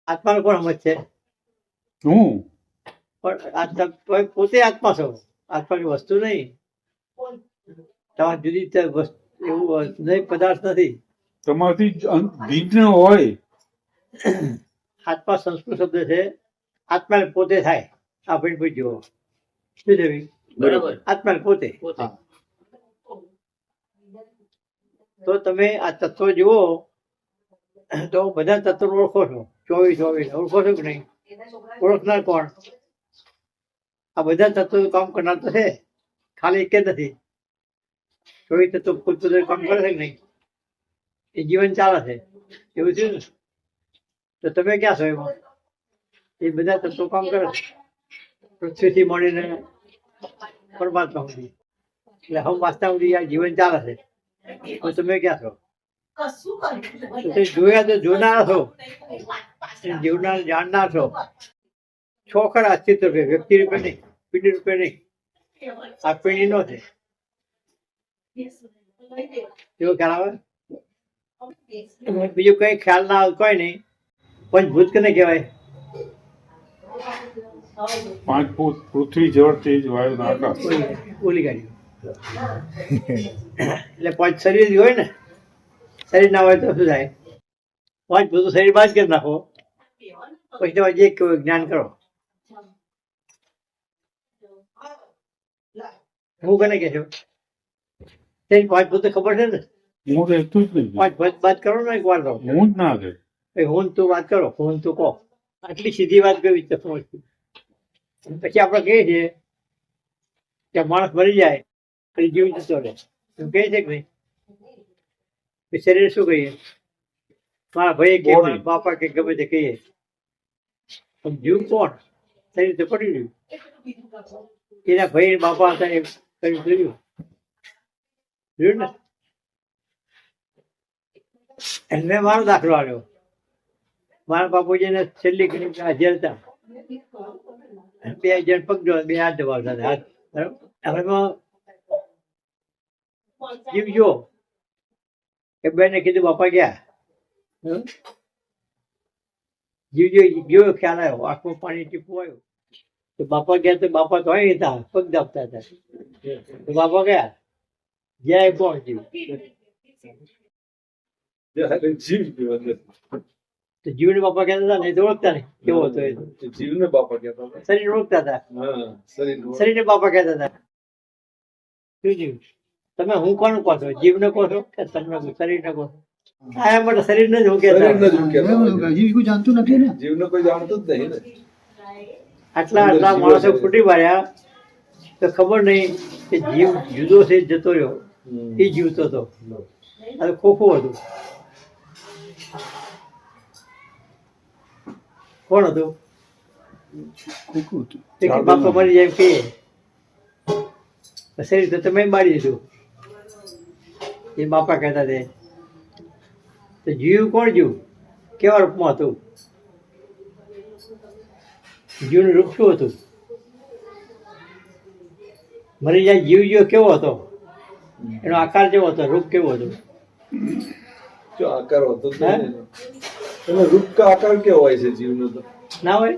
આત્માનો કોણ સમજશે? હું પણ પોતે આત્મા છો, આત્માની વસ્તુ નહીં. તમારે જુદી એવું નહીં, પદાર્થ નથી. તમારાથી ભિન્ન હોય. આત્મા સંસ્કૃત શબ્દ છે. આત્મા પોતે થાય. આપણે કોઈ જુઓ શું છે બરાબર? આત્મા પોતે. તો તમે આ તત્વ જુઓ તો બધા તત્વો ઓળખો છો. 24 ઓળખો છો કે નહીં? ઓળખનાર કોણ? આ બધા તત્વો કામ કરનાર તો છે, ખાલી એક જ નથી. 24 તત્વો પોતપોતે કામ કરે છે કે નહીં? એ જીવન ચાલે છે એવું થયું ને? તો તમે ક્યાં છો એમાં? એ બધા તત્વો કામ કરે છે, પૃથ્વીથી મળીને પરમાત્મા સુધી. એટલે હમ વાસ્તવ સુધી આ જીવન ચાલે છે. તો તમે ક્યાં છો? જોયા તો જોનાર છો, જીવનાર જાણનાર છો. ખરા અસ્તિત્વ રૂપે, વ્યક્તિ રૂપે નહીં, પેઢી રૂપે નહીં. આ પેઢી નો છે એવો ખ્યાલ આવે? બીજું કઈ ખ્યાલ ના આવે કોઈ નહીં. પંચભૂત કેને કહેવાય? 5 ભૂત: પૃથ્વી, જળ, તેજ, વાયુ અને આકાશ. બોલી કાઢ્યું. એટલે 5 શરીર હોય ને. શરીર ના હોય તો શું થાય? 5 ભૂતો શરીર બાદ કરી નાખો, પછી તમે જે જ્ઞાન કરો. હું કોને કે છો? 5 ભૂતો ખબર છે ને? હું તો એટલું જ નહીં. 5 ભૂત બાદ કરો ને એક વાર તો. હું જ ના રહે. હું તું વાત કરો, હું તું કહો. આટલી સીધી વાત કરવી તો પછી આપણે કહીએ છીએ કે માણસ મરી જાય પછી જીવ જતો રહે એમ કહે છે કે નહીં? શરીર શું કહીએ? મારા ભાઈ કે મારા બાપા કે ગમે તે કહીએ. પણ જીવ કોણ? શરીર તો પડી રહ્યું. એના ભાઈ બાપા હતા એ કર્યું જોયું ને? એટલે મારો દાખલો આવ્યો. મારા બાપુજીને છેલ્લી ઘણી હાજર હતા. 2 જણ પકડો, 2 હાથ દબાવતા હતા. હાથ બરાબર. જીવ જો એ બેને કીધું બાપા ગયા. જીવ જો ખ્યાલ આવ્યો, આંખમાં પાણી ટીપું આવ્યું. તો બાપા ગયા તો બાપા તો અહીં હતા, પગ દાબતા હતા. તો બાપા ગયા, જય કોણ? જીવ. તો જીવને બાપા કહેતા હતા ને, તો ઓળખતા નહીં કેવો હતો એ. જીવને બાપા કહેતા હતા. શરીર ઓળખતા હતા. શરીરને બાપા કહેતા હતા. શું જીવ? તમે હું કોણ કહો છો? જીવને કહો છો કે તમે શરીરને કહો છો? આ માટે શરીરને જ હું કહેતા. જીવ જાણતું નથી ને. જીવને કોઈ જાણતું જ નહીં ને. આટલા માણસો ફૂટી પાડ્યા તો ખબર નહીં કે જીવ જુદો છે, જતો રહ્યો. એ જીવતો હતો, આ ખોખું હતું. કોણ હતું? બાપા મરી જાય એમ કહીએ. શરીર તો તમે બાળી દીધું, એ બાપા કહેતા તે. તો જીવ કોણ? જીવ કેવા રૂપમાં હતું? જીવનું રૂપ શું હતું? મરી જાય જીવ જો કેવો હતો? એનો આકાર કેવો હતો? રૂપ કેવો હતો? જો આકાર હોતો જ નહીં. એનો રૂપ કા આકાર કેવો હોય છે જીવનો? તો ના હોય.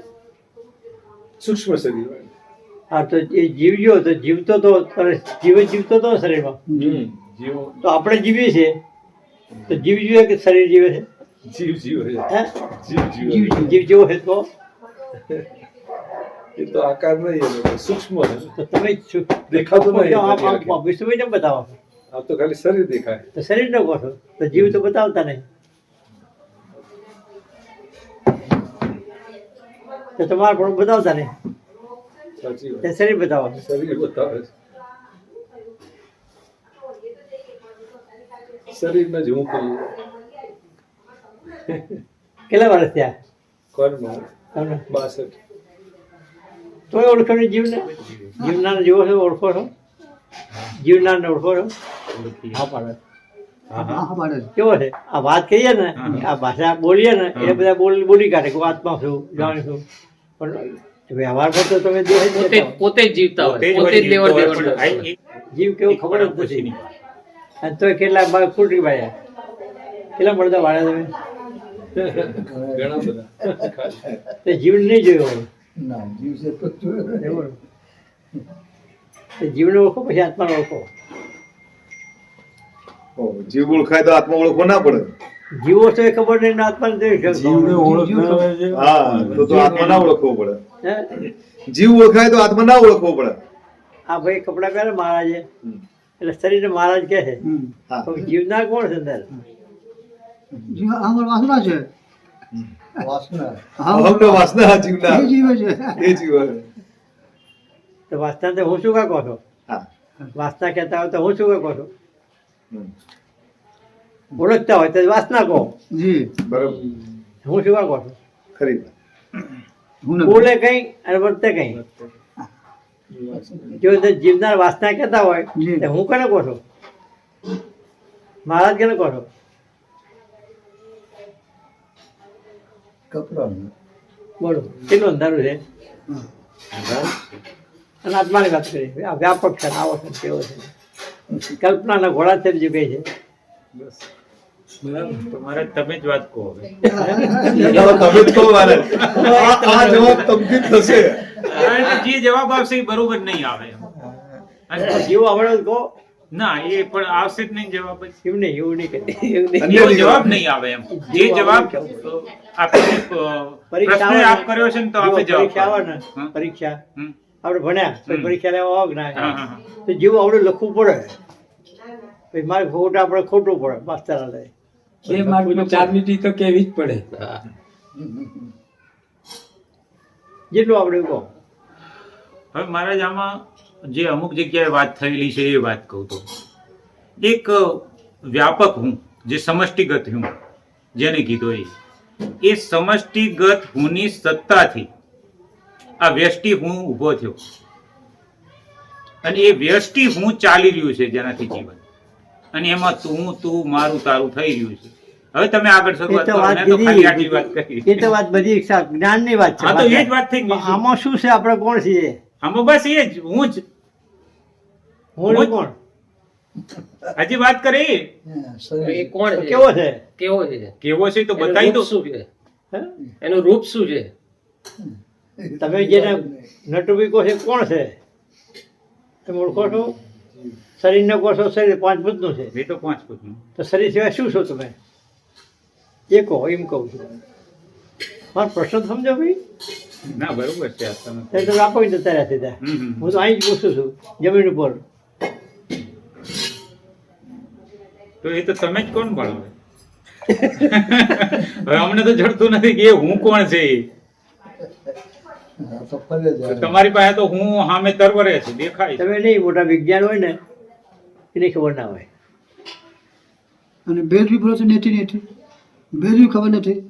સૂક્ષ્મ શરીર હોય. હા, તો એ જીવજો તો જીવતો તો જીવ જીવતો હતો શરીરમાં. જીવ તો આપણે જીવીએ છીએ તો જીવ જીવે કે શરીર જીવે છે? જીવ જીવ જીવ જેવો છે તો એ તો આકાર નહીં, સૂક્ષ્મ છે. તો તમે દેખાતું નહીં. વિશ્વ કેમ બતાવો? આ તો ખાલી શરીર દેખાય. તો શરીર નો કહો છો, તો જીવ તો બતાવતા નહીં. તો તમારે પણ બતાવતા નહીં. સાચી વાત. શરીર બતાવો. શરીર બતાવે છે. શરીરને જ હું કહીએ. કેટલા વર્ષ થયા કોણમાં? તમને? 62. તોય ઓળખો ને જીવને? જીવનાર જેવો છો? ઓળખો છો? જીવનારને ઓળખો છો? હા પાડે. કેવો છે? આ વાત કહીએ ને, આ ભાષા બોલીએ ને, એ બધા બોલી કાઢે કે આત્મા છું, જાણીશું. પણ વ્યવહારમાં તો તમે પોતે જ જીવતા હોય, પોતે જ લેવડ દેવડ. જીવ કેવું ખબર જ નથી. અને તોય કેટલા ફૂટી પાડ્યા, કેટલા મળતા વાળ્યા તમે? ઘણા બધા તે જીવન નહીં જોયો હોય. ના જીવ છે તો જોયો ને. એવું. તે જીવને ઓળખો પછી આત્માને ઓળખો. જીવ ઓળખાય તો આત્મા ઓળખવો ના પડે. જીવો તો એ ખબર નહીં ને આત્માને જોઈ શકો. જીવને ઓળખનારા જે હા તો આત્મા ના ઓળખવો પડે. હે? જીવ ઓળખાય તો આત્મા ના ઓળખવો પડે. આ ભાઈ કપડા પહેરે મહારાજે એટલે શરીરને મહારાજ કહે છે. હા પણ જીવનાર કોણ છે અંદર? જીવ આમાં વાસના છે. વાસના હા, અહંનો વાસના જીવના એ જીવે છે. એ જીવ તો વાસના તો હું શું કા કહો છો? હા વાસના કહેતા હોય તો હું શું કા કહો છો? હમ. ઓળખતા હોય તો વાસના કહો. જી બરાબર હું શું કા કહો છો? ખરી વાત. હું નથી. બોલે કઈ અને વર્તે કઈ. જો તે જીવનાર વાસના કહેતા હોય જી. તો હું કોને કહો છો? મહારાજ કેને કહો છો? કપડાનું. બોલો કેટલું અંધારું છે? અને આત્માની વાત કરી. આ વ્યાપક છે ને આવો છે ને કેવો છે. કલ્પનાના ઘોડા છે બીજું કઈ છે? બરાબર તમારે તમે જ વાત કહો હવે. હવે તમે જ કહો મારે. આ જવાબ તમથી જ થશે. કારણ કે જે જવાબ આવશે એ બરોબર નહીં આવે એમ. અને જેવું આવડે તો કહો. ના એ પણ આવશે જ નહીં જવાબ જ. એવું નહીં એવું નહીં કહે. એવું નહીં. અન્ય એવો જવાબ નહીં આવે એમ. જે જવાબ આપણે પરીક્ષા પ્રશ્ન આવે આપ કર્યો છે ને તો આપણે જો જવાબ પરીક્ષા આવે ને હા. પરીક્ષા હમ. આપણે ભણ્યા પછી હમ. પરીક્ષા લેવા આવો કે ના હા, હા, હા. તો જેવું આવડે લખવું પડે. પછી મારે ખોટું આપણે ખોટું પડે માસ્તર લે. 2 માર્કમાં 4 લીટી તો કેવી જ પડે. જેટલું આવડે એવું કહો. હવે મહારાજ આમાં જે અમુક જગ્યાએ વાત થયેલી છે એ વાત કહું તો એક વ્યાપક હું જે સમષ્ટિગત હું જેને કીધો એ સમષ્ટિગત હુંની સત્તાથી આ વ્યષ્ટિ હું ઊભો થયો અને એ વ્યષ્ટિ હું ચાલી રહ્યું છે જેનાથી જીવન અને એમાં તું મારું તારું થઈ રહ્યું છે. હવે તમે આગળ એ શરૂઆત તો કરો. વાત મેં તો ખાલી આટલી વાત કીધી. કરી. એ તો વાત બધી જ્ઞાનની વાત છે. હા તો એ જ વાત થઈ ગઈ. આમાં શું છે? આપણે કોણ છીએ? આમાં બસ એ જ હું જ હું ને કોણ? હજી વાત કરી એ કોણ તો છે? કેવો છે? કેવો છે? કેવો છે તો એનું બતાવી દો. રૂપ શું છે? હે? એનું રૂપ શું છે? તમે જેને નટુભી કહો છો કોણ છે? તમે ઓળખો છો? શરીરને કહો છો શરીર 5 ભૂતનું છે. એ તો 5 ફૂટનું. તો શરીર સિવાય શું છો તમે? એ કહો. એમ કહું છું. મારો પ્રશ્ન સમજો ભાઈ. ના બરોબર છે આ તમે. ત્યારે તમે આપો જતા રહ્યા સીધા. હમ, હમ. હું તો અહીં જ પૂછું છું જમીન ઉપર. તો એ તો તમે જ કોણ ભણો હવે અમને તો જડતું નથી કે એ હું કોણ છે એ. તો ફરે તો જાય. તમારી પાસે તો હું સામે તરવરે છે દેખાય છે. તમે નહીં મોટા વિજ્ઞાન હોય ને એની ખબર ના હોય. અને બેજ બી બોલો તો નેતી નેતી. બેજ બી ખબર નથી.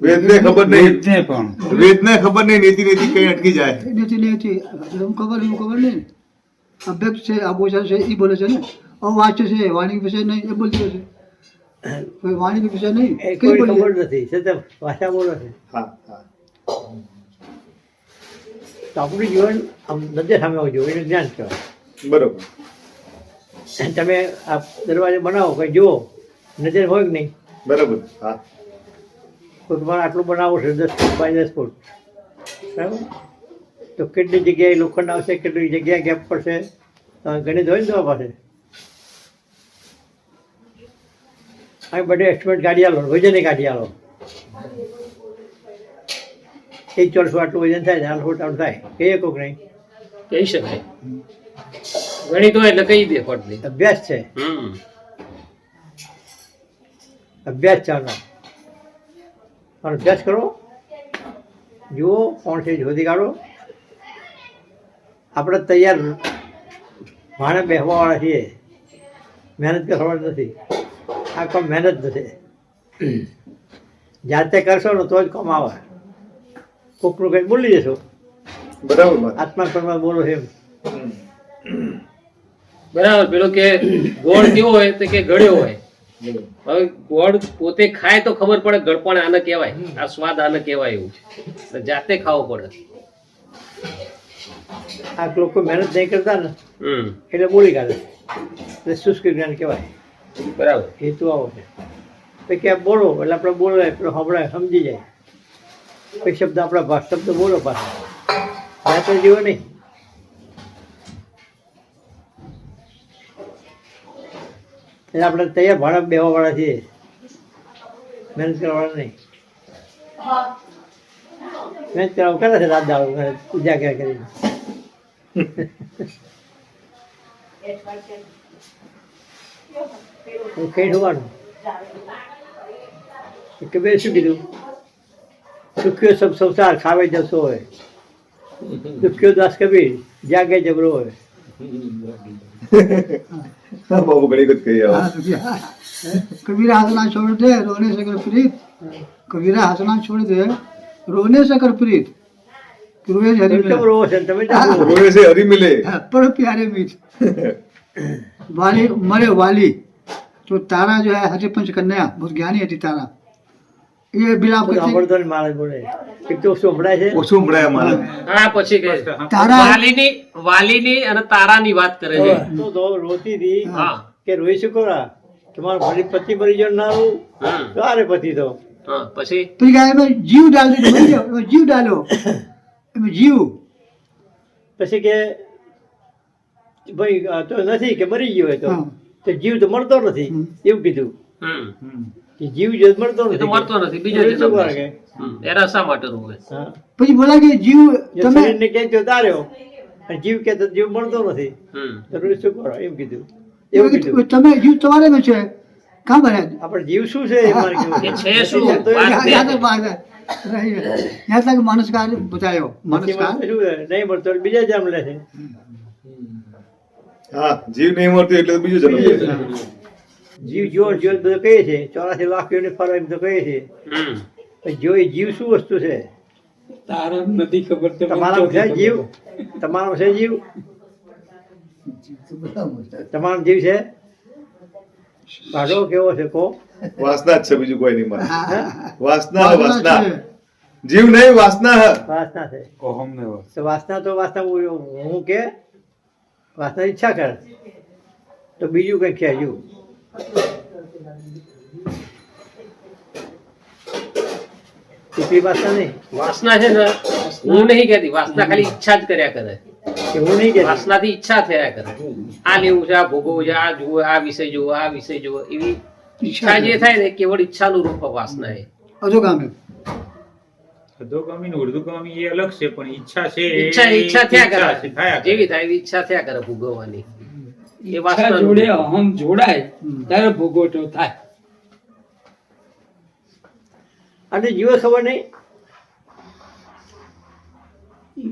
વેદને ખબર નહીં. વેદને પણ વેદને ખબર નહીં. નીતિ નીતિ કઈ અટકી જાય. નેતી નેતી. એમ ખબર નહીં. આ બેગ છે આ બોચા છે એ બોલે છે ને. વાંચે છે વાણી વિશે નહીં એ બોલતી હશે. કોઈ વાણી વિશે નહીં એ કઈ કોઈ બોલીએ? ખબર નથી છતાં ભાષા બોલો છે. હા હા તો આપણું જીવન આમ નજર સામે આવવું જોઈએ એનું જ્ઞાન કહેવાય. બરોબર. તમે આ દરવાજો બનાવો કંઈ જુઓ નજર હોય કે નહીં. બરોબર. હા તો તમારે આટલું બનાવો છે 10 ફૂટ બાય 10 ફૂટ બરાબર. તો કેટલી જગ્યાએ લોખંડ આવશે કેટલી જગ્યાએ ગેપ પડશે ગણિત હોય ને તમારી પાસે. અહીં બધે એસ્ટિમેટ કાઢી આલો વજને કાઢી આલો. 1 ચોરસો આટલું વજન થાય 4 ફૂટ આટલું થાય કહીએ કોક નહીં. કહી શકાય. ગણિત હોય એટલે કહી દે ફટલી. અભ્યાસ છે. અભ્યાસ ચાલો પણ અભ્યાસ કરો જુઓ કોણ છે શોધી કાઢો. આપણે તૈયાર ભાણે બેસવાવાળા છીએ. મહેનત કરવાની નથી. આ કોઈ મહેનત નથી. જાતે કરશો ને તો જ કામ આવે. કોકનું કંઈ બોલી જશો બરાબર વાત. આત્મા પરમાત્મા બોલો છે એમ. બરાબર. પેલો કે ગોળ કેવો હોય તો કે ગળ્યો હોય. હવે ગોળ પોતે ખાય તો ખબર પડે ગળપણ આને કહેવાય, આ સ્વાદ આને કહેવાય એવું તો જાતે ખાવો પડે. આ લોકો મહેનત નહીં કરતા ને હમ એટલે બોલી કાઢે એટલે શુષ્ક જ્ઞાન કહેવાય. બરાબર. હેતુ આવો છે. પછી કે બોલો એટલે આપણે બોલે પેલો આપણે સમજી જાય પછી શબ્દ આપણા શબ્દ બોલો પાછા જાતે જીવો નહીં. એટલે આપણે તૈયાર ભાડા બેવા વાળા છીએ, મહેનત કરવાવાળા નહીં. મહેનત કરવા કરે છે રાત દાડો પૂજા ક્યાં કરીને. કઈ હોવાનું કબીર શું કીધું? સુખ્યો સબ સંસાર ખાવે જશો હોય, દુખ્યો દાસ કબીર જાગે જબરો હોય. બાબુ ઘણી વખત કહી આવો. हाँ, तो क्या? कबीरा हंसना छोड़ दे रोने से कर प्रीत, कबीरा हंसना छोड़ दे रोने से कर प्रीत, रोए हरी તમે કેમ રોવો છો ને? તમે કેમ રોવો? રોને से हरी मिले. पर प्यारे मीत वाली मरे वाली तो तारा जो है हरिपंच कन्या बहुत ज्ञानी थी तारा, ये बिलाप કોઈ करती સાંભળતો નહીં માણસ બોલે. એક તો સંભળાય છે ઓછું સંભળાય અમારે. હા પછી કે तारा વાલીની અને તારાની વાત કરે છે. તો રોતી હતી હા કે રોઈ શકો રા તમારો ફરી પતિ મરી જવાનું ના આવું હમ. તો આરે પતિ તો હા પછી तो क्या है जीव डाल दो जीव डालो जीव પછી કે ભાઈ આ તો નથી કે મરી ગયો હોય તો હા. તો જીવ તો મળતો નથી એવું કીધું હમ કે જીવ જો મળતો એ તો નથી મળતો નથી બીજો તો શું જન્મ કરે છે. કે? એના શા માટે રોવે? હા. પછી બોला कि जीव જો તમે શરીરને ક્યાંય તો તાર્યો અને જીવ કે તો જીવ મળતો નથી હમ તો રોજ શું કરો એમ કીધું એવું કીધું. તમે જીવ તમારે में છે कहाँ पर है? આપણે જીવ શું છે એ મારે કેવું એ છે. છે શું? તો એ વાત यहाँ तक बात है रही है। यहाँ तक मनुष्यकार बतायो નથી मनुष्यकार મળતું શું છે? નહીં મળતો એટલે બીજા જન્મ લે છે. હા, જીવ નહીં મળતું એટલે બીજું જન્મ લે છે. જીવ જો જો બધું કહીએ છે 84 લાખ યોનિ ફરવા એમ તો કહીએ છે હમ પણ જો એ જીવ શું વસ્તુ છે? તારા નથી ખબર તો મને તમારા ચોથી છે ખબર જીવ? પડે. તમારો છે જીવ? તમારો જીવ છે? ભાડો કેવો છે કો? વાસના જ છે, બીજું કોઈ નહીં મારે. हाँ, વાસના હે, वासना વાસના. છે। જીવ નહીં, વાસના હે. વાસના છે. અહમ ને વાસ. તો વાસના હું કે વાસના ઈચ્છા કર તો બીજું કઈ કહેજો. એટલી વાસના નહીં વાસના છે ને હું નહીં કહેતી, વાસના ખાલી ઈચ્છા જ કર્યા કરે. કે હું નહીં કે વાસનાથી ઈચ્છા થયા કરે. આ લેવું છે, આ ભોગવવું છે, આ જુઓ, આ વિષય જુઓ, આ વિષય જુઓ, એવી ઈચ્છા જે થાય ને કેવળ ઈચ્છાનું રૂપ વાસના એ. અધોગામી અધોગામી ને ઉર્ધ્વગામી એ અલગ છે પણ ઈચ્છા છે એ ઈચ્છા થયા ઈચ્છા છે, કરે, થયા કરે. જેવી થાય એવી ઈચ્છા થયા કરે ભોગવવાની. એ ઈચ્છા વાસના જોડે અહમ જોડાય ત્યારે ભોગવટો થાય. અને જીવો ખબર નહીં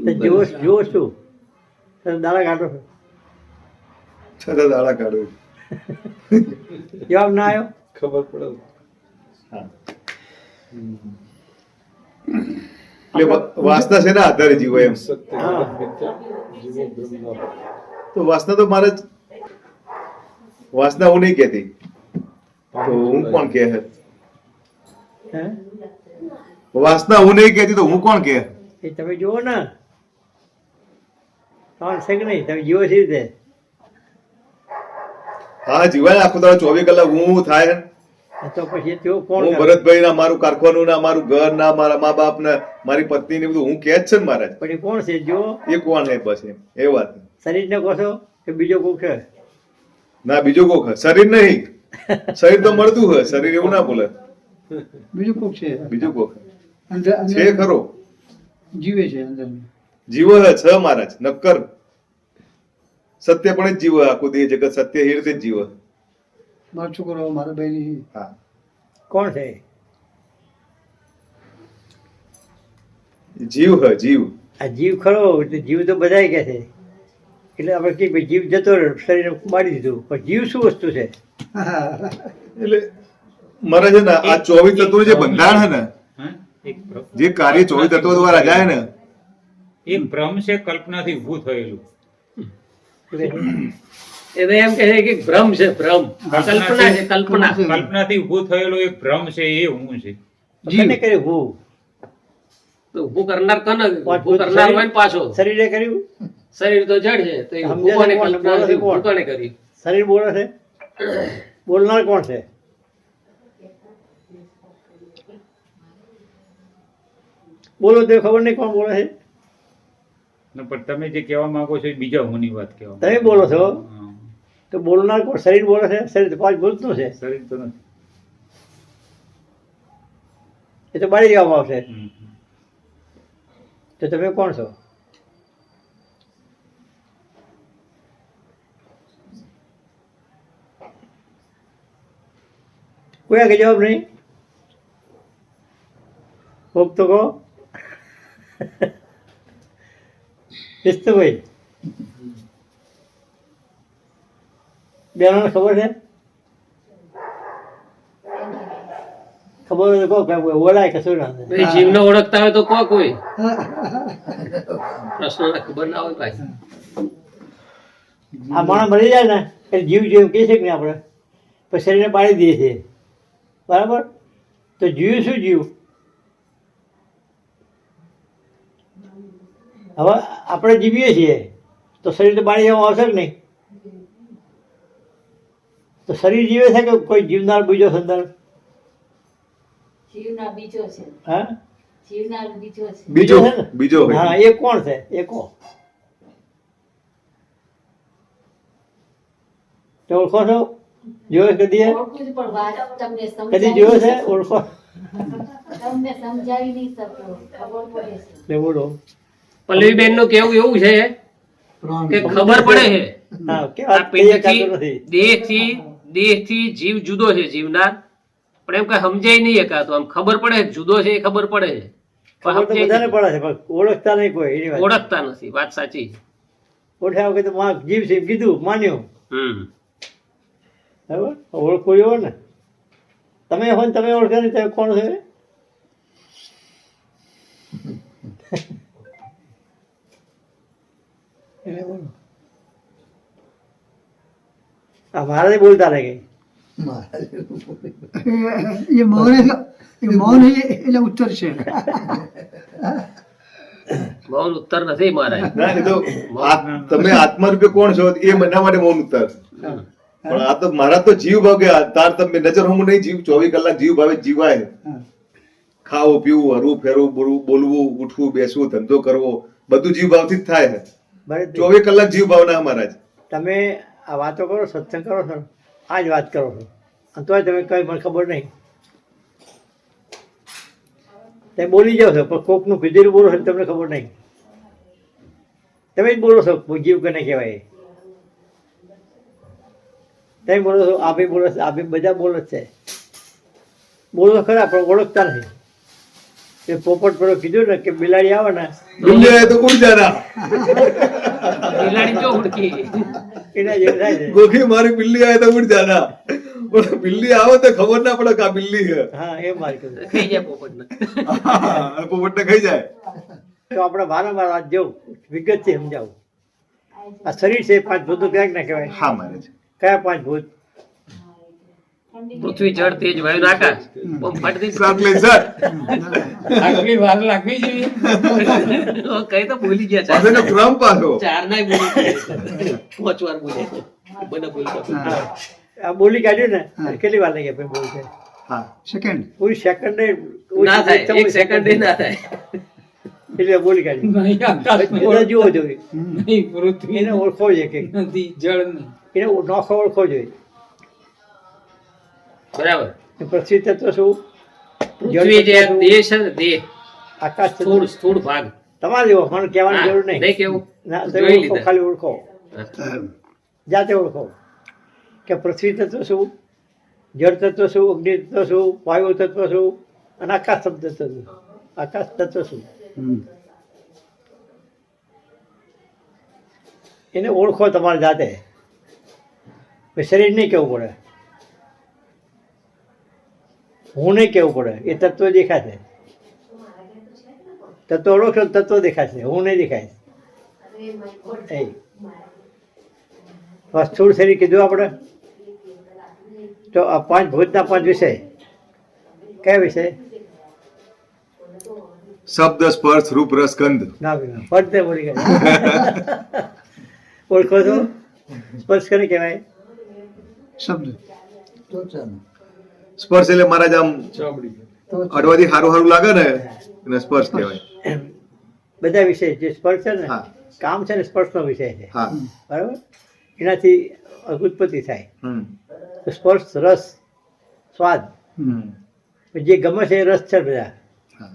તો જીવો જીવો શું તમે દાડા કાઢો છો છતાં દાડા કાઢું. જવાબ ના આવ્યો. ખબર પડે. હા. એટલે વાસના છે ને આધારે જીવો એમ. હા તો વાસના તો મારે જ વાસના હું નહીં કહેતી તો હું કોણ કહે? હે? વાસના હું નહીં કહેતી તો હું કોણ કહે? એ તમે જુઓ ને કોણ છે કે નહીં? તમે જીવો છે રીતે હા, જીવાય આખો દાડો 24 કલાક હું થાય ને. તો પછી તેઓ કોણ હું કરે? ભરતભાઈ ના, મારું કારખાનું ના, મારું ઘર ના, મારા મા બાપ ને, મારી પત્ની ને બધું હું કે જ છે ને મારા. પછી કોણ છે? જો એ કોણ હે પછી? એ વાત શરીરને કહો છો કે બીજો કોઈ છે? ના, બીજું કોક હે. શરીર નહીં, શરીર તો મળતું હોય, શરીર એવું ના બોલે. બીજું કોક છે બીજું કોક હે. અંદર છે અંદર ખરો, જીવે છે અંદર જીવો હે છ મહારાજ નક્કર સત્ય પણ જ જીવો. આખું દેહ જગત સત્ય એ રીતે જ જીવો. મારો છોકરો મારા બહેની હા, કોણ છે? જીવ હે જીવ. આ જીવ ખરો એટલે જીવ તો બધાય કે છે એટલે આપણે કહીએ ભાઈ જીવ જતો રહ્યો શરીર મારી દીધું પણ જીવ શું વસ્તુ છે? એટલે મારા છે ને આ 24 તત્વો જે બંધાણ હે ને, હા? એક ભ્રમ- જે કાર્ય 24 તત્વો દ્વારા જાય ને, એક ભ્રમ છે કલ્પનાથી ઊભું થયેલું. એ તો એમ કહે છે કે ભ્રમ છે, ભ્રમ. કલ્પના છે, કલ્પના. કલ્પનાથી ઊભું થયેલો એક ભ્રમ છે એ હું છે. કોને કર્યું? હું તો ઊભું કરનાર કોને? ઊભું કરનાર હોય ને પાછો. શરીરે કર્યું? શરીર તો જડ છે તો એ ઊભું કોને કલ્પના નથી, ઊભું કોને કર્યું? શરીર બોલે છે? બોલનાર કોણ છે? બોલો તો ખબર નહીં કોણ બોલે છે. ના, પણ તમે જે કહેવા માંગો છો એ બીજા હુંની વાત કહેવા તમે બોલો છો હા. તો બોલનાર કોણ? શરીર બોલે છે. શરીર તો પાંચ ભૂતનું છે, શરીર તો નથી. એ તો બાળી જવામાં આવશે. હમ. તો તમે કોણ છો? કોઈ આગળ જવાબ નહીં. કોક તો કહો. ભાઈ બેનો ખબર છે? ખબર હોય તો કહો, કઈ બોલાય કશું ના થાય. ભાઈ જીવને ઓળખતા હોય તો કહો કોઈ પ્રશ્ન ખબર ના હોય ભાઈ. આ માણસ મરી જાય ને એટલે જીવ જીવ કહે છે કે નહીં આપણે, પછી શરીરને બાળી દઈએ છીએ, બરાબર? તો જીવ શું જીવ? હવે આપણે જીવીએ છીએ તો શરીર તો બાળી જવામાં આવશે કે નહીં? તો શરીર જીવે છે કે કોઈ જીવનાર બીજો સંદર? જીવના બીજો છે. હા, જીવનાર બીજો છે. બીજો છે ને? બીજો હોય. હા, એ કોણ છે? એ કહો તો. ઓળખો છો? જોયો છે કદી? ઓળખું છું પણ વાત તમને કદી સમજાવી જોયો છે? નહીં ઓળખો તમને સમજાવી નહીં શકું. ખબર પડે છે. ને બોલો. પલ્લવીબેન નું કેવું એવું છે કે ખબર પડે છે હા, કે આ આ પૈયા પિંડથી કાઢતો નથી. દેહથી જીવ જુદો છે જીવનાર, પણ એમ કઈ સમજાય નહીં એકાતો. આમ ખબર પડે છે જુદો છે એ ખબર પડે છે, પણ ખબર તો સમજાય બધાને નહીં. પડે છે પણ ઓળખતા નહીં કોઈ. એની વાત ઓળખતા નથી, વાત સાચી. ઓળખ્યા વગર તો જીવ છે એમ કીધું, માન્યું. હમ બરાબર? ઓળખવું એવો ને. તમે હો ને તમે ઓળખ્યા નહીં, તમે કોણ છે? એટલે બોલો. આ મહારાજે બોલતા રહે ગઈ. એ મૌન એટલે ઉત્તર છે. મૌન ઉત્તર નથી મહારાજ. ના, એ તો તમે આત્મા રૂપે કોણ છો એ મના માટે મૌન ઉત્તર. પણ આ તો મારા તો જીવ ભાવ ગયા તાર તમે નજર હું નહીં જીવ 24 કલાક જીવ ભાવે જીવાય. ખાવું પીવું હરવું ફેરવું બોલવું ઉઠવું બેસવું ધંધો કરવો બધું જીવ ભાવથી જ થાય છે. બરાબર? 24 કલાક જીવ ભાવના મહારાજ. તમે આ વાતો કરો, સત્સંગ કરો છો, આ જ વાત કરો છો, અને તોય તમે કઈ મને ખબર નહીં. તમે બોલી જાઓ છો પણ કોકનું કીધેલું બોલો છો ને તમને ખબર નહીં. તમે જ બોલો છો જીવ કને કહેવાય. તમે બોલો છો, આ ભાઈ બોલે છે, આ ભાઈ બધા બોલે જ છે. બોલો ખરા પણ ઓળખતા નથી. એ પોપટ પેલો કીધું ને કે બિલાડી આવે ને બિલ્લી આયે તો ઉડ જાના. બિલાડી જો ઉડકી એના જેવું થાય છે. ગોખી મારી બિલ્લી આયે તો ઉડ જાના. પણ બિલ્લી આવે તો ખબર ના પડે કે આ બિલ્લી છે. હા, એ મારે કીધું. ખાઈ જાય પોપટને. અને પોપટને ખાઈ જાય. તો આપણે વારંવાર વાત જવું વિગતથી સમજાવું. આ શરીર છે, 5 ભૂતો ક્યાંક ના કહેવાય. હા મહારાજ. કયા 5 ભૂત? પૃથ્વી જળ તેજ વાયુ ને આકાશ. બમ ફાટી સાત લઈ સાત. આટલી વાર લાગવી જોઈએ. દીધી. કઈ તો ભૂલી ગયા ચાર. પાછળનો ક્રમ પાછો. ચાર નાય ભૂલી ગયા. 5 વાર ભૂલ્યા. મને ભૂલી ગયા. આ બોલી કાઢ્યું ને હા. કેટલી વાર લાગી આપણે બોલ છે? હા. સેકન્ડ. પૂરી સેકન્ડ ના થાય, 1 સેકન્ડ ના થાય. એટલે બોલી કાઢી. નહીં આકાશને બધા જુઓ જોઈએ, નહીં પૃથ્વી એને ઓળખવો જોઈએ કે નથી, જળ નહીં. એને નોખો ઓળખવો જોઈએ. બરાબર. કે પૃથ્વી તત્વ શું, પૃથ્વી જે જળ તત્વ દેહ છે ને દેહ, શું, આકાશ તત્વ સ્થૂળ શું. સ્થૂળ ભાગ. તમારે જેવો મને કહેવાની હા, જરૂર નહીં. નહીં કેવું. ના, તમે જોઈ ઓળખો, લીધા. ખાલી ઓળખો, હા. જાતે ઓળખો કે પૃથ્વી તત્વ શું, જળ તત્વ શું, અગ્નિ તત્વ શું, વાયુ તત્વ શું, અને આકાશ તત્વ શું. આકાશ તત્વ શું એને ઓળખો તમારે જાતે. પછી શરીર નહીં કહેવું પડે, હું નહીં કહેવું પડે. એ તત્વ દેખાશે. તત્વ ઓળખો તો તત્વ દેખાશે, હું નહીં દેખાય. એ સ્થૂળ શરીર કીધું આપણે. તો આ 5 ભૂતના 5 વિષય કયા વિષય? શબ્દ સ્પર્શ રૂપ રસ ગંધ. ના ફરતે બોલી ગયા. ઓળખો છો? સ્પર્શ કરીને કહેવાય. શબ્દ. સ્પર્શ એટલે મહારાજ આમ તો અડવાથી સારું સારું લાગે ને એને સ્પર્શ કહેવાય. બધા વિષય જે સ્પર્શ છે ને હા. કામ છે ને સ્પર્શનો વિષય છે, હા. બરાબર. એનાથી ઉત્પત્તિ થાય. હમ. તો સ્પર્શ, રસ, સ્વાદ, હમ. જે ગમે છે એ રસ છે બધા. હા.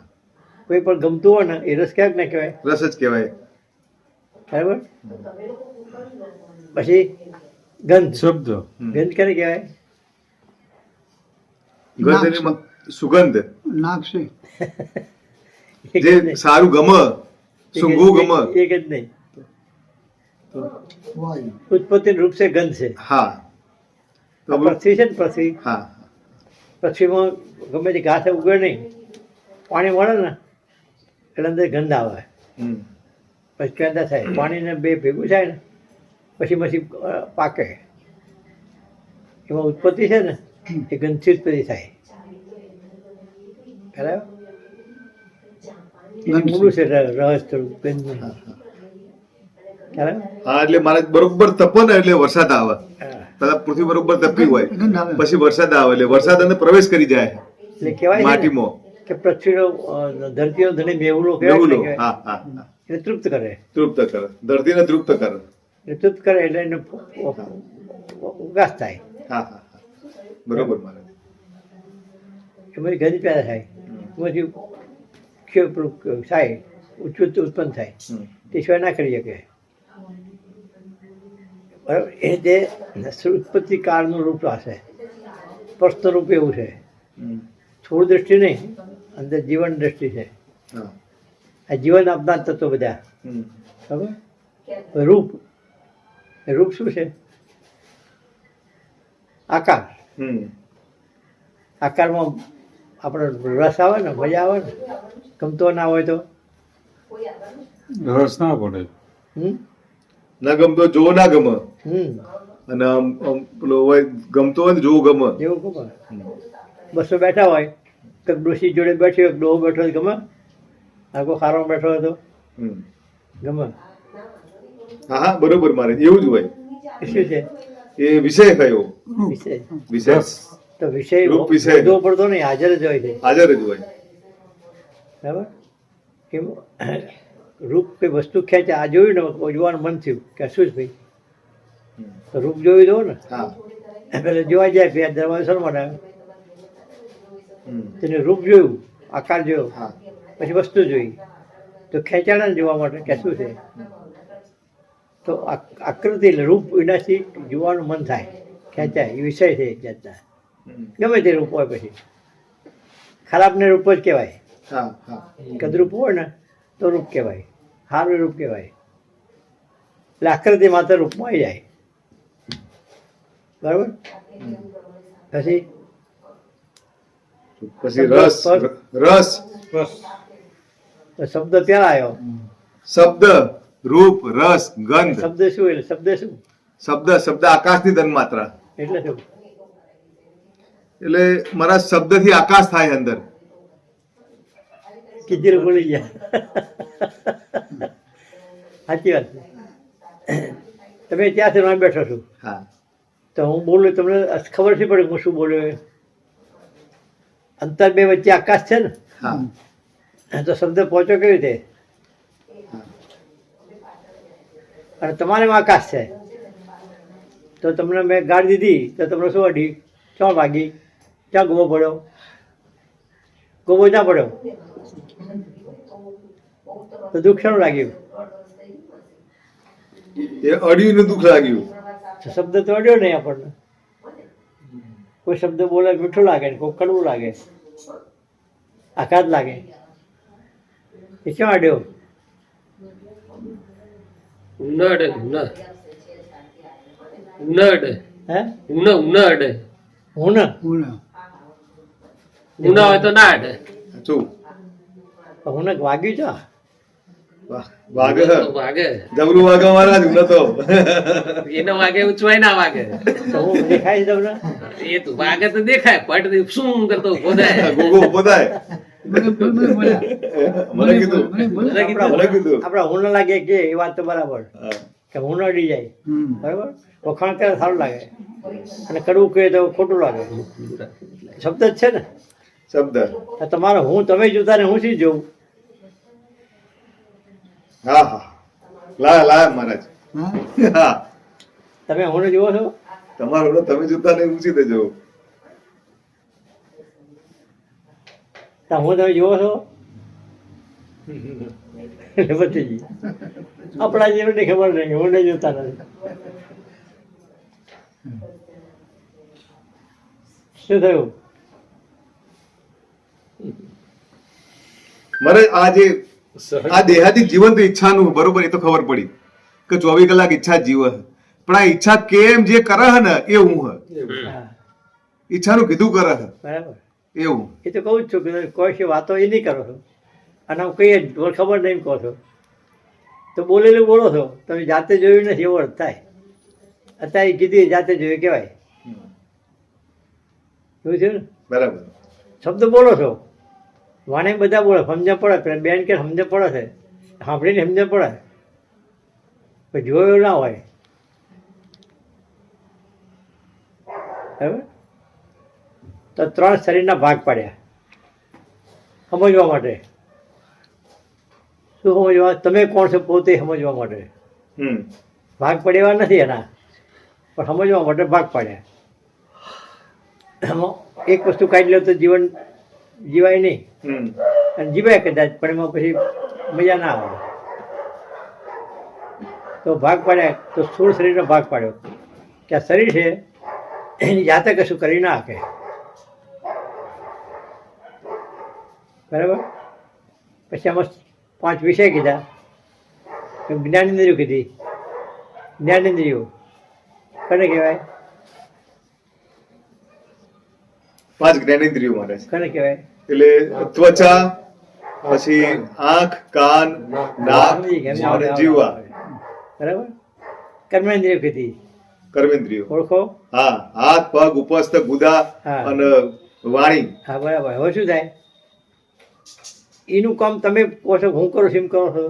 કોઈ પણ ગમતું હોય ને એ રસ ક્યાંક ના કહેવાય, રસ જ કહેવાય. બરાબર. પછી ગંધ, શબ્દ હમ. ગંધ ક્યારે કહેવાય? ગંધ એની સુગંધ નાક છે. એ જે ગંધ નહીં. સારું ગમે, સૂંઘવું ગમે. એ ગંધ નહીં. વાયુ. ઉત્પત્તિનું રૂપ છે ગંધ છે. હા. તો આ પૃથ્વી છે ને પૃથ્વી, હા. પૃથ્વીમાં ગમે તે ઘાસ ઉગે નહીં, પાણી મળે ને એટલે અંદર ગંધ આવે, હમ. પછી પેદા થાય. પાણીને બે ભેગું થાય ને પછી પાકે. એમાં ઉત્પત્તિ છે ને એ ગંધથી ઉત્પત્તિ થાય, બરાબર. એનું મૂળું છે રહસ્ય થોડું ગંધનું, બરાબર. હા, એટલે મારે બરોબર તપે ને એટલે વરસાદ આવે. હા. પેલા પૃથ્વી બરોબર તપી હોય ગંધ આવે. પછી વરસાદ આવે એટલે વરસાદ અંદર પ્રવેશ કરી જાય એટલે કહેવાય છે ને માટીમાં. કે પૃથ્વીનો ધરતીનો ધણી મેહુલો કહેવાય મેહુલો. ને કે હા, હા, હા. એને તૃપ્ત કરે. તૃપ્ત કરે, ધરતીને તૃપ્ત કરે. એટલે તૃપ્ત કરે એટલે એનો ઉગાસ થાય, હા, હા, હા. બરોબર મારે. એમાંથી ગંધ પેદા થાય, એમાંથી થાય ઉત્પન્ન થાય. હમ. તે સિવાય ના કરી શકે, બરાબર. એ જે ઉત્પત્તિ કાળનું રૂપ હશે, સ્પષ્ટ રૂપ એવું છે. હમ. થોડું દ્રષ્ટિ નહીં, અંદર જીવન દ્રષ્ટિ છે. હા. આ જીવન આપનાર તત્વો બધા, હમ. બરાબર. રૂપ, એ રૂપ શું છે? આકાર. હમ. આકારમાં આપણે રસ આવે ને, મજા આવે ને, ગમતો ના હોય તો રસ ના પડે. હમ ના ગમતો જોવો ના ગમે, હમ અને પેલો હોય ગમતો હોય ને જોવું ગમે. જેવું ખબર. બસો બેઠા હોય, કંઈક ડોશી જોડે બેઠી હોય, ડોહો બેઠો હોય ગમે, આખો ખારો બેઠો હોય તો હમ. ગમે. હા, હા, બરોબર મારે એવું જ હોય. એ શું છે? એ વિષય થયો. વિષય. વિષય તો વિષય રૂપ વિષય. શોધવો પડતો નહીં, હાજર જ હોય છે, હાજર જ હોય. બરાબર. એમ રૂપ કઈ વસ્તુ ખેંચે, આ જોયું ને જોવાનું મન થયું કે આ શું છે ભાઈ, તો રૂપ જોઈ દો ને, હા. પેલા જોવા જાય કે આ દરવાજો શા માટે આવ્યો? હમ. તેને રૂપ જોયું, આકાર જોયો, હા. પછી વસ્તુ જોઈ, તો ખેંચાણા ને જોવા માટે કે શું છે. તો આકૃતિ એટલે રૂપ એનાથી જોવાનું મન થાય, ખેંચાય, એ વિષય છે એક જાતના. હમ. ગમે તે રૂપ હોય, પછી ખરાબને રૂપ જ કહેવાય. હા, હા. કદરૂપ હોય ને તો રૂપ કહેવાય, સારું રૂપ કહેવાય. એટલે આકૃતિ માત્ર રૂપમાં આવી જાય, બરાબર. પછી પછી રસ, રસ, તો શબ્દ ત્યાં આવ્યો. શબ્દ, રૂપ, રસ, ગંધ. શબ્દ શું? એટલે શબ્દ શું? શબ્દ આકાશની તન્માત્રા. એટલે શું? એટલે મારા શબ્દથી આકાશ થાય અંદર. કીધેલું બોલી ગયા. સાચી વાત છે. તમે ત્યાંથી હું બેઠો છું, હા. તો હું બોલું, તમને ખબર શી પડે હું શું બોલ્યો એ? અંતર બે વચ્ચે આકાશ છે ને, હા. તો શબ્દ પહોંચો કેવી રીતે? અને તમારે આકાશ છે, તો તમને મેં ગાડી દીધી, તો તમને શું અડી? ક્યાં વાગી? ક્યાં ગોબો પડ્યો? ગોબો ક્યાં પડ્યો? તો દુઃખ શાનું લાગ્યું? એ અડ્યું ને દુઃખ લાગ્યું. તો શબ્દ તો અડ્યો નહીં આપણને. કોઈ શબ્દ બોલે મીઠું લાગે ને કોઈ કડવું લાગે, આઘાત લાગે, એ ક્યાં અડ્યો? ઉન અડે, ઉન અડે, હે? ઉન અડે. હું ને પૂર્ણ. ઉન હોય તો ના અડે. શું? હું ને વાગ્યું છે. વાહ, વાગે તો વાગે, જબરું વાગે મારા જ તો. એને વાગે ઉચવાય ના વાગે. તો હું દેખાય છે તમને? એ તો વાગે તો દેખાય, પટ શું કરતો ઉભો થાય. ગોગો ઉભો થાય. મને બોલ્યા. મને કીધું, મને બોલ્યા. મને કીધું. આપણા હું ન લાગે કે એ વાત તો બરાબર, હા. કે હું ન અડી જાય, હમ. બરાબર. વખાણ કરે સારું લાગે, અને કડવું કહે તો ખોટું લાગે. શબ્દ જ છે ને, શબ્દ. આ તમારો હું તમે જોતા ને હું શી જોઉં? હા હા, લાયા મહારાજ. હા હા, તમે હું જોવો છો? તમારો ઓળો તમે જોતા નહીં, ઊંચી દેજો. તા હું તમે જોવો છો? બધી ગઈ. આપણા જેવને ખબર નહીં, હું નહીં જોતા નથી. શું થયું? મને આ દેહાતી જીવન તો ઈચ્છાનું બરોબર, એ તો ખબર પડી કે 24 કલાક ઈચ્છા જ જીવે. પણ આ ઈચ્છા કેમ જે કરે હે ને એ હું હે. હા, ઈચ્છાનું કીધું કરે હે બરાબર. એવું. એ તો કહું જ છું કે કોઈ છે વાતો એ નહીં કરો છો, અને હું કહીએ ખબર નહીં કહો છો, તો બોલેલું બોલો છો. તમે જાતે જોયું નથી એવો અર્થ થાય. અત્યારે કીધી જાતે જોયું કહેવાય. એવું છે ને? બરાબર. શબ્દ બોલો છો, વાણી બધા બોલે, સમજણ પડે. પેલા બેન કે સમજણ પડે છે, સાંભળીને સમજણ પડે, પણ જોયું ના હોય. બરાબર? તો 3 શરીરના ભાગ પાડ્યા સમજવા માટે. શું સમજવા? તમે કોણ છો પોતે સમજવા માટે. ભાગ પડ્યા નથી એના, પણ સમજવા માટે ભાગ પાડ્યા. એમાં એક વસ્તુ કાઢી લો તો જીવન જીવાય નહીં, અને જીવાય કદાચ, પણ એમાં પછી મજા ના આવે. તો ભાગ પાડ્યા, તો સ્થૂળ શરીરનો ભાગ પાડ્યો કે આ શરીર છે એની જાતે કશું કરી ના શકે. બરાબર? પછી આમાં 5 વિષય કીધા. જ્ઞાનેન્દ્રિયો કીધી. જ્ઞાનેન્દ્રિયો કોને કહેવાય? 5 જ્ઞાનેન્દ્રિયો માટે કોને કહેવાય? એટલે ત્વચા, પછી આંખ, કાન, નાક અને જીવા. બરાબર? કર્મેન્દ્રિયો કીધી. કર્મેન્દ્રિયો. ઓળખો? હા, હાથ, પગ, ઉપસ્થ, ગુદા હા. અને વાણી. હા, બરાબર. હવે શું થાય? એનું કામ તમે કહો છો, હું કરું છું એમ કરો છો.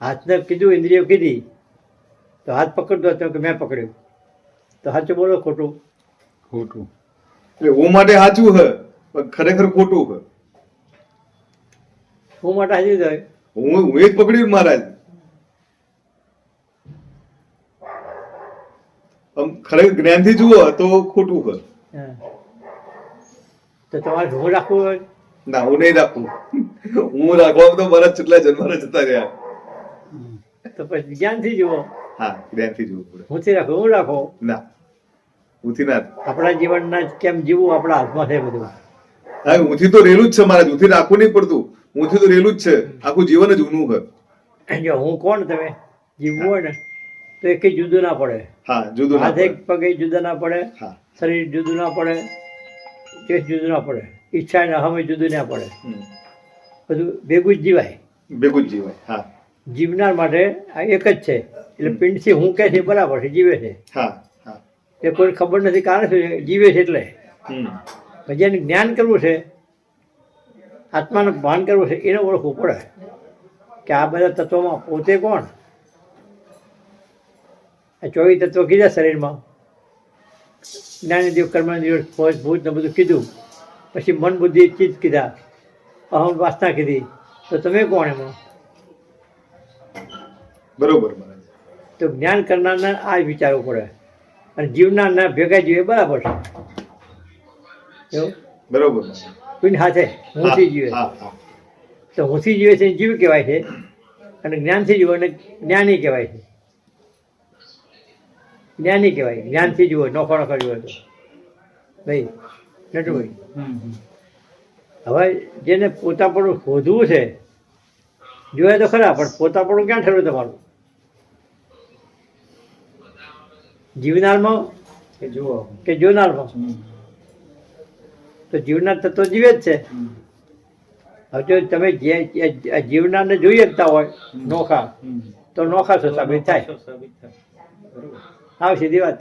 હાથને કીધું, ઇન્દ્રિયો કીધી, તો હાથ પકડતો હતો કે મેં પકડ્યું, તો સાચું બોલો ખોટું? ખોટું. એટલે હું માટે સાચું હે, પણ ખરેખર ખોટું હે. હું માટે હાજર થાય. હું એ જ પકડ્યું મહારાજ. આમ ખરેખર જ્ઞાનથી જુઓ તો ખોટું હે. હા. તો તમારે હું રાખવું હોય ના, હું નહીં રાખું. હું રાખવા તો મારા કેટલા જન્મ જતા રહ્યા. તો પછી જ્ઞાનથી જુઓ. હા, જ્ઞાનથી જોવું પડે. હુંથી રાખો, હું રાખો. ના, હુંથી ના. આપણા જીવનના કેમ જીવવું આપણા હાથમાં છે બધું. હા, હુંથી તો રેલું જ છે મહારાજ. હુંથી રાખવું નહીં પડતું. હુંથી તો રેલું જ છે. આખું જીવન જ ઊનું છે. જો હું કોણ તમે જીવવું હોય ને તો એક જુદું ના પડે. હા, જુદું ના હાથ એક પડે. પગ એ જુદા ના પડે, હા. શરીર જુદું ના પડે, ચેસ્ટ જુદું ના પડે, ઈચ્છા ને હમે જુદું ના પડે. બધું ભેગું જ જીવાય. ભેગું જ જીવાય. હા, જીવનાર માટે આ એક જ છે. એટલે પિંડથી હું કહે છે બરાબર છે, જીવે છે. હા, હા. એ કોઈ ખબર નથી કારણ શું છે, જીવે છે એટલે. પછી જેને જ્ઞાન કરવું છે, આત્માનું ભાન કરવું છે, એને ઓળખવું પડે કે આ બધા તત્વોમાં પોતે કોણ. આ 24 તત્વો કીધા શરીરમાં, જ્ઞાનેન્દ્રિયો, કર્મેન્દ્રિયો, ભૂત ને બધું કીધું. પછી મન, બુદ્ધિ, ચિત્ત કીધા, અહમ, વાસના કીધી. તો તમે કોણ એમાં? બરોબર મહારાજ. તો જ્ઞાન કરનારને આ જ વિચારવું પડે, અને જીવનારના ભેગા જીવે બરાબર છે. એવું બરોબર મહારાજ. કોઈની સાથે હુંથી જીવે. હા, હા. તો હુંથી જીવે છે જીવ કહેવાય છે, અને જ્ઞાનથી જીવો અને જ્ઞાની કહેવાય છે. જ્ઞાની કહેવાય, જ્ઞાનથી જુઓ, નોખો નોખો જુઓ તો ભાઈ નટુભાઈ. હવે જેને પોતાપણું શોધવું છે, જોયા તો ખરા, પણ પોતાપણું ક્યાં ઠરવું તમારું? જીવનારમાં કે જોનારમાં? તો જીવનાર તત્વ જીવે જ છે. હવે જો તમે જીવનારને જોઈ શકતા હોય નોખા, તો નોખા છો સાબિત થાય. હા, સીધી વાત.